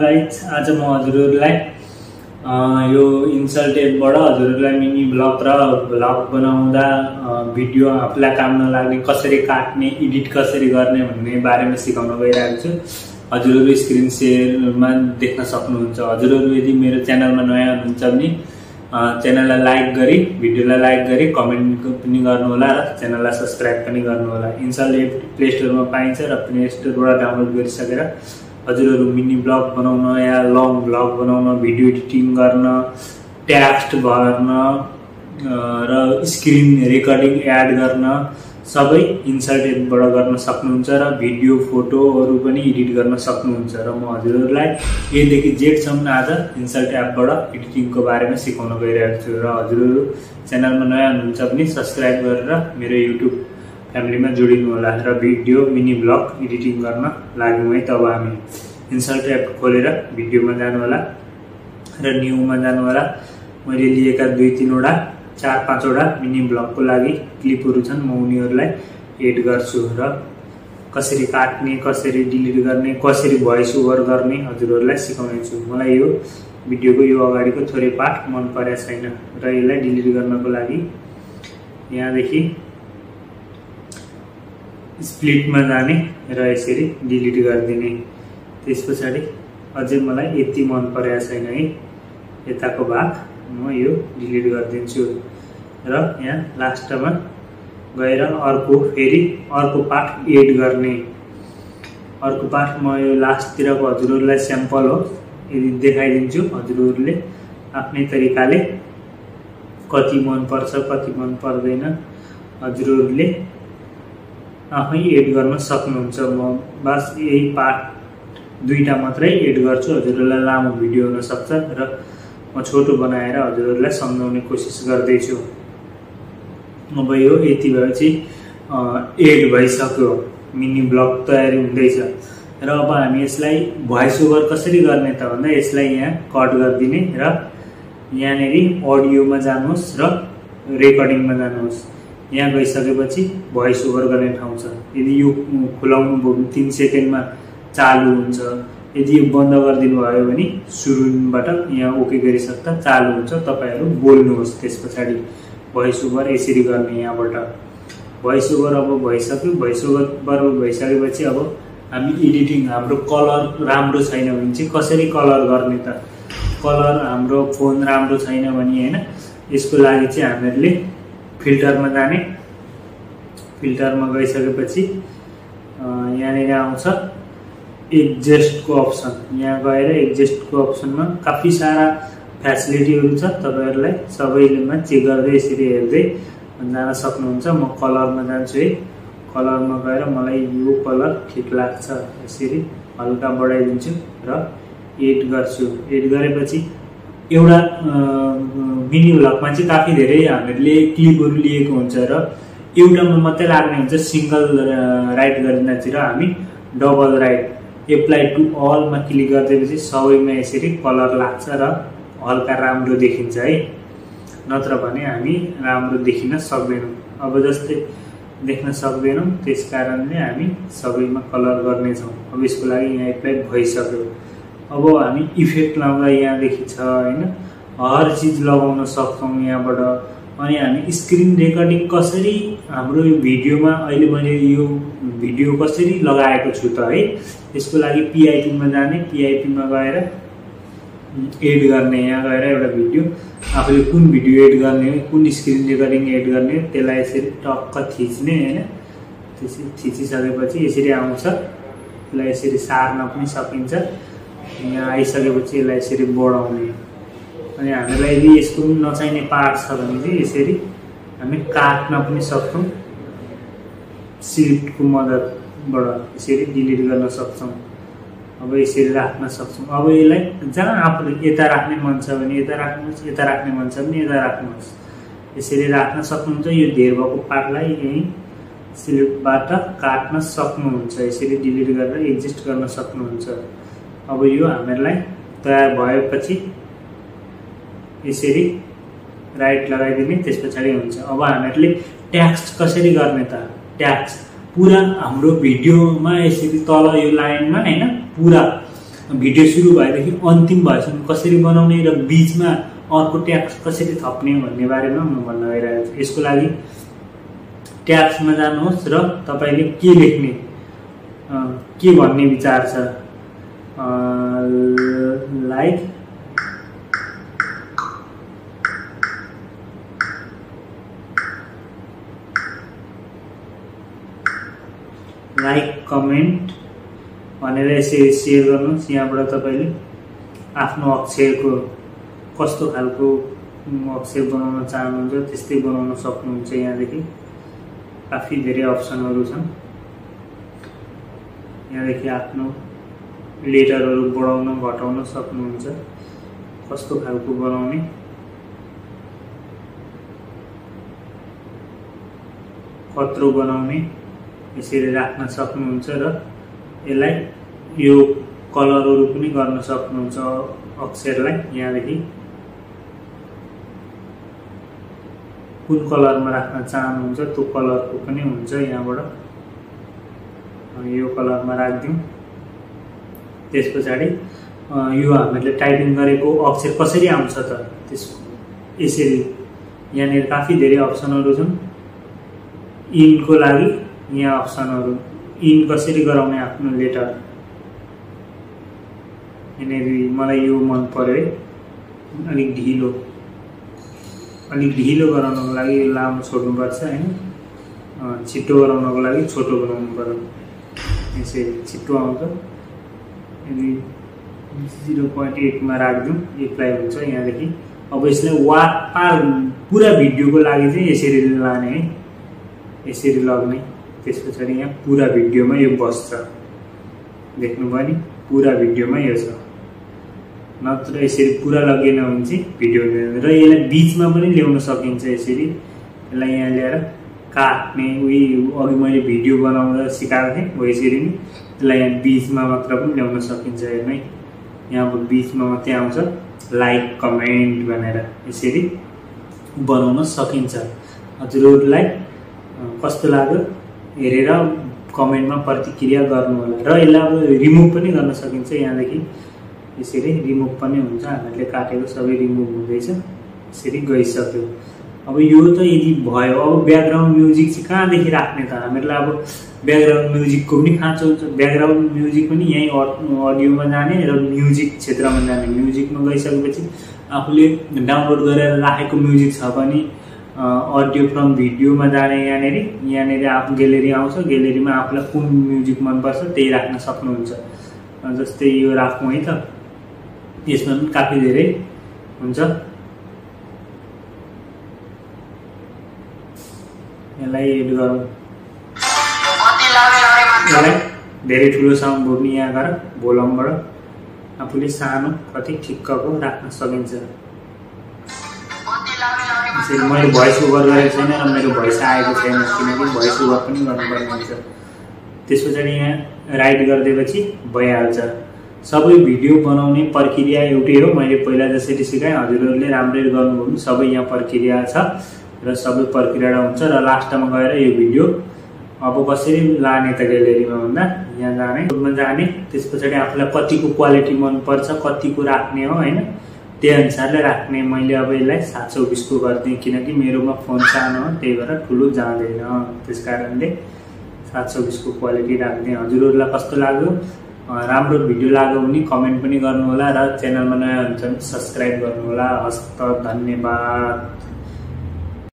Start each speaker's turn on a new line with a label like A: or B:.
A: Guys आज म हजुरहरुलाई यो इन्सल्ट एपबाट हजुरहरुलाई मिनी ब्लग र ब्लग बनाउँदा भिडियो आफुलाई काम नलाग्ने कसरी काट्ने एडिट कसरी गर्ने भन्ने बारेमा सिकाउन गइरहेको छु। हजुरहरु स्क्रिन शेयरमा देख्न सक्नुहुन्छ। हजुरहरु यदि मेरो च्यानलमा नयाँ हुनुहुन्छ भने च्यानललाई लाइक गरी भिडियोलाई लाइक गरी कमेन्ट पनि गर्नु होला र च्यानललाई सब्स्क्राइब पनि गर्नु होला। इन्सल्ट एप प्ले स्टोरमा पाइन्छ र प्ले स्टोरबाट डाउनलोड गरिसकेर हजुरहरु मिनी ब्लग बनाउन या लङ ब्लग बनाउन भिडियो एडिटिङ गर्न टेक्स्ट भर्न र स्क्रिन रेकर्डिङ एड गर्न सबै इन्सल्ट एपबाट गर्न सक्नुहुन्छ र भिडियो फोटोहरु पनि एडिट गर्न सक्नुहुन्छ। र म हजुरहरुलाई ए देखि जेड सम्म आज इन्सल्ट एपबाट एडिटिङको बारेमा सिकाउन गइरहेको छु। र हजुरहरु च्यानलमा नयाँ हुनुहुन्छ भने सब्स्क्राइब गरेर मेरो युट्युब फ्यामिलीमा जोडिनु होला र भिडियो मिनी ब्लग एडिटिङ गर्न लाग्यौं है। तब हामी इन्सल्ट एप खोलेर भिडियोमा जानु होला र न्यूमा जानु होला। मैले लिएका 2-3 वटा 4-5 वटा मिनी ब्लगको लागि क्लिपहरु छन्, म उनीहरुलाई एड गर्छु र कसरी काट्ने कसरी डिलिट गर्ने कसरी भोइस ओभर गर्ने हजुरहरुलाई सिकाउने छु। मलाई यो भिडियोको यो अगाडिको थोरै पार्ट मन परेको छैन र यसलाई डिलिट गर्नको लागि यहाँदेखि स्प्लिटमा जाने र यसरी डिलिट गरिदिने। त्यसपछि अझै मलाई यति मन परेको छैन है यताको भाग, म यो डिलिट गरिदिन्छु र यहाँ लास्टमा गएर फेरि अर्को पार्ट एड गर्ने। अर्को पार्ट म यो लास्टतिरको हजुरहरुलाई स्याम्पल हो यदि देखाइदिन्छु। हजुरहरुले आफ्नै तरिकाले कति मन पर्छ कति मन पर्दैन हजुरहरुले आफै एड गर्न सक्नुहुन्छ। म बस यही पार्ट 2टा मात्रै एड गर्छु, हजुरहरुलाई लामो भिडियो हुन सक्छ र म छोटो बनाएर हजुरहरुलाई सम्झाउने कोसिस गर्दै छु। अब यो यति भएपछि एड भइसक्यो, मिनी ब्लग तयारी हुँदैछ र अब हामी यसलाई भोइस ओभर कसरी गर्ने त भन्दा यसलाई यहाँ कट गरिदिने र यहाँनेरि अडियोमा जानुहोस् र रेकर्डिङमा जानुहोस्। यहाँ गइसकेपछि भोइस ओभर गर्ने ठाउँ छ। यदि यो खुलाउनु भयो 3 सेकेन्डमा चालु हुन्छ, यदि यो बन्द गरिदिनु भयो भने सुरुबाट यहाँ ओके गरिसक्दा चालु हुन्छ। तपाईहरु बोल्नुहोस्। त्यसपछि भोइस ओभर यसरी गर्ने। यहाँबाट भोइस ओभर अब भइसक्यो। भोइस ओभर भइसकेपछि अब हामी एडिटिङ, हाम्रो कलर राम्रो छैन भने चाहिँ कसरी कलर गर्ने त? कलर हाम्रो फोन राम्रो छैन भने हैन, यसको लागि चाहिँ हामीहरुले फिल्टरमा जाने। फिल्टरमा गइसकेपछि यहाँनिर आउँछ एडजस्टको अप्सन। यहाँ गएर एडजस्टको अप्सनमा काफी सारा फ्यासिलिटीहरु छ, तपाईहरुलाई सबैमा चेक गर्दै यसरी हेर्दै जान सक्नुहुन्छ। म कलरमा जान्छु है। कलरमा गएर मलाई यो कलर ठिक लाग्छ, यसरी हल्का बढाइदिन्छु र एड गर्छु। एड गरेपछि एउटा मिनी ब्लगमा चाहिँ काफी धेरै हामीले क्लिपहरु लिएको हुन्छ र एउटामा मात्रै लाग्ने हुन्छ। सिंगल राइट गरिदिँदाखेरि हामी double right apply to all मा क्लिक गर्दैपछि सबैमा यसरी कलर लाग्छ र हल्का राम्रो देखिन्छ है। नत्र भने हामी राम्रो देखिन सक्दैनौं। अब जस्तै देख्न सक्दैनौं, त्यसकारणले हामी सबैमा कलर गर्ने छौं। अब यसको लागि यहाँ एप्लाई भइसक्यो। अब हामी इफेक्ट लगाउँदा यहाँ देखि छ हैन, हर चीज लगाउन सक्छौं यहाँबाट। अनि हामी स्क्रिन रेकर्डिङ कसरी हाम्रो यो भिडियोमा अहिले मैले यो भिडियो कसरी लगाएको छु त है, यसको लागि PIP मा जाने। PIP मा गएर एड गर्ने। यहाँ गएर एउटा भिडियो आफूले कुन भिडियो एड गर्ने हो, कुन स्क्रिन रेकर्डिङ एड गर्ने हो त्यसलाई यसरी टक्क थिच्ने हैन। त्यसरी थिचिसकेपछि यसरी आउँछ। यसलाई यसरी सार्न पनि सकिन्छ। यहाँ आइसकेपछि यसलाई यसरी बढाउने। अनि हामीलाई यदि यसको नचाहिने पार्ट छ भने चाहिँ यसरी हामी काट्न पनि सक्छौं। सिफ्टको मद्दतबाट यसरी डिलिट गर्न सक्छौं। अब यसरी राख्न सक्छौं। अब यसलाई जहाँ आफूले यता राख्ने मन छ भने यता राख्नुहोस्, यता राख्ने मन छ भने यता राख्नुहोस्। यसरी राख्न सक्नुहुन्छ। यो धेर भएको पार्टलाई यही सिलेक्टबाट काट्न सक्नुहुन्छ। यसरी डिलिट गरेर एडजस्ट गर्न सक्नुहुन्छ। अब यो हामीलाई तयार भएपछि यसरी राइट लगाइदिने। त्यसपछि हुन्छ। अब हामीहरुले टेक्स्ट कसरी गर्ने त? टेक्स्ट पुरा हाम्रो भिडियोमा यसरी तल यो लाइनमा हैन पुरा भिडियो सुरु भएदेखि अन्तिम भएसम्म कसरी बनाउने र बीचमा अर्को ट्याग्स कसरी थप्ने भन्ने बारेमा म भन्न गइरहेको छु। यसको लागि ट्याग्समा जानुहोस् र तपाईले के लेख्ने के भन्ने विचार छ, लाइक कमेन्ट भनेर यसरी सेयर गर्नुहोस्। यहाँबाट तपाईले आफ्नो अक्षरको कस्तो खालको अक्षर बनाउन चाहनुहुन्छ त्यस्तै बनाउन सक्नुहुन्छ। यहाँदेखि काफी धेरै अप्सनहरू छन्। यहाँदेखि आफ्नो लेटरहरू बढाउन घटाउन सक्नुहुन्छ, कस्तो खालको बनाउने कत्रो बनाउने यसरी राख्न सक्नुहुन्छ र यसलाई यो कलरहरू पनि गर्न सक्नुहुन्छ अक्षरलाई। यहाँदेखि कुन कलरमा राख्न चाहनुहुन्छ त्यो कलरको पनि हुन्छ। यहाँबाट यो कलरमा राख्दिउँ। त्यसपछि यो हामीले टाइपिङ गरेको अक्षर कसरी आउँछ त त्यस यसरी यहाँनिर काफी धेरै अप्सनहरू छन्। इनको लागि यहाँ अप्सनहरू इन कसरी गराउने आफ्नो लेटर, यहाँनिर मलाई यो मन पर्यो, अलिक ढिलो गराउनको लागि यो लामो छोड्नुपर्छ हैन, छिटो गराउनको लागि छोटो बनाउनु पर्यो। यसरी छिटो आउँछ। यदि 0.8 मा राख्दिउँ एप्लाई हुन्छ। यहाँदेखि अब यसलाई वार पुरा भिडियोको लागि चाहिँ यसरी लाने है, यसरी लग्ने। त्यसपछि यहाँ पुरा भिडियोमा यो बस्छ, देख्नुभयो नि, पुरा भिडियोमा यो छ। नत्र यसरी पुरा लगेन भने चाहिँ भिडियो र यसलाई बीचमा पनि ल्याउन सकिन्छ। यसरी यसलाई यहाँ ल्याएर काट्ने, उही अघि मैले भिडियो बनाउँदा सिकाएको थिएँ हो यसरी नै यसलाई यहाँ बीचमा मात्र पनि ल्याउन सकिन्छ। हेर्नु यहाँ बीचमा मात्रै आउँछ लाइक कमेन्ट भनेर यसरी बनाउन सकिन्छ। हजुरहरूलाई कस्तो लाग्यो हेरेर कमेन्टमा प्रतिक्रिया गर्नु होला। र यसलाई अब रिमुभ पनि गर्न सकिन्छ। यहाँदेखि यसरी रिमुभ पनि हुन्छ। हामीले काटेको सबै रिमुभ हुँदैछ। यसरी गइसक्यो। अब यो त यदि भयो, अब ब्याकग्राउन्ड म्युजिक चाहिँ कहाँदेखि राख्ने त? हामीहरूलाई अब ब्याकग्राउन्ड म्युजिकको पनि खाँचो हुन्छ। ब्याकग्राउन्ड म्युजिक पनि यहीँ अडियोमा जाने र म्युजिक क्षेत्रमा जाने। म्युजिकमा गइसकेपछि आफूले डाउनलोड गरेर राखेको म्युजिक छ भने अडियो फ्रम भिडियोमा जाने। यहाँनिर आफू ग्यालेरी आउँछ। ग्यालेरीमा आफूलाई कुन म्युजिक मनपर्छ त्यही राख्न सक्नुहुन्छ। जस्तै यो राखौँ है त, यसमा पनि काफी धेरै हुन्छ। यसलाई एड गरौँ। यसलाई धेरै ठुलो साउन्ड बोक्ने यहाँ गएर भोलमबाट आफूले सानो कति ठिक्कको राख्न सकिन्छ। मैले भोइस ओभर गरेको छैन र मेरो भोइस आएको छैन, किनकि भोइस ओभर पनि गर्नुपर्ने हुन्छ। त्यसपछि यहाँ राइट गरिदिएपछि भइहाल्छ। सबै भिडियो बनाउने प्रक्रिया एउटै हो। मैले पहिला जसरी सिकाएँ हजुरहरूले राम्ररी गर्नुभयो भने सबै यहाँ प्रक्रिया छ र सबै प्रक्रिया हुन्छ। र लास्टमा गएर यो भिडियो अब कसरी लाने त ग्यालेरीमा भन्दा यहाँ जाने। त्यसपछि आफूलाई कतिको क्वालिटी मनपर्छ, कतिको राख्ने हो हैन, त्यही अनुसारले राख्ने। मैले अब यसलाई 720 को गरिदिएँ किनकि मेरोमा फोन सानो हो, त्यही भएर ठुलो जाँदैन। त्यस कारणले 720 को क्वालिटी राख्दिएँ। हजुरहरूलाई कस्तो लाग्यो, राम्रो भिडियो लाग्यो भने कमेन्ट पनि गर्नुहोला र च्यानलमा नयाँ हुन्छ भने सब्स्क्राइब गर्नुहोला। हस्त धन्यवाद।